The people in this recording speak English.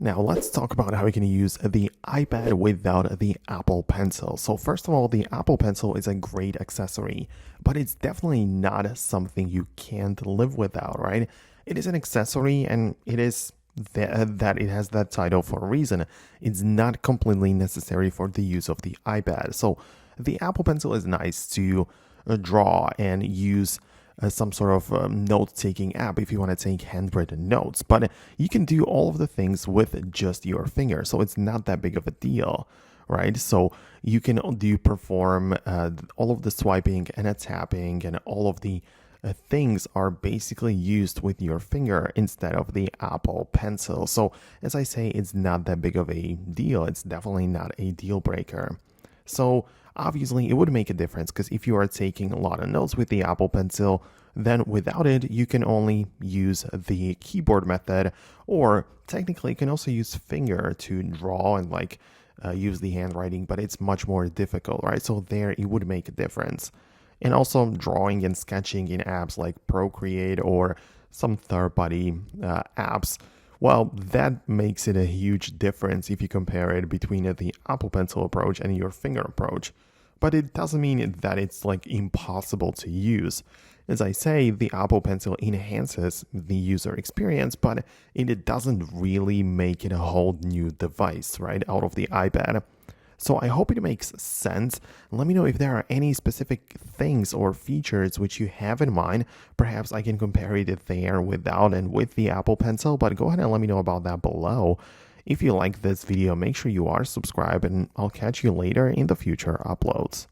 Now let's talk about how you can use the iPad without the Apple Pencil. So first of all, the Apple Pencil is a great accessory, but it's definitely not something you can't live without, right? It is an accessory and it is that it has that title for a reason. It's not completely necessary for the use of the iPad. So the Apple Pencil is nice to draw and use some sort of note-taking app if you want to take handwritten notes. But you can do all of the things with just your finger, so it's not that big of a deal, right? So you can perform all of the swiping and tapping, and all of the things are basically used with your finger instead of the Apple Pencil. So as I say, it's not that big of a deal. It's definitely not a deal breaker. So obviously it would make a difference, because if you are taking a lot of notes with the Apple Pencil, then without it, you can only use the keyboard method, or technically you can also use finger to draw and use the handwriting, but it's much more difficult, right? So there it would make a difference. And also drawing and sketching in apps like Procreate or some third-party apps, well, that makes it a huge difference if you compare it between the Apple Pencil approach and your finger approach. But it doesn't mean that it's impossible to use. As I say, the Apple Pencil enhances the user experience, but it doesn't really make it a whole new device, right, out of the iPad. So I hope it makes sense. Let me know if there are any specific things or features which you have in mind. Perhaps I can compare it there without and with the Apple Pencil, but go ahead and let me know about that below. If you like this video, make sure you are subscribed, and I'll catch you later in the future uploads.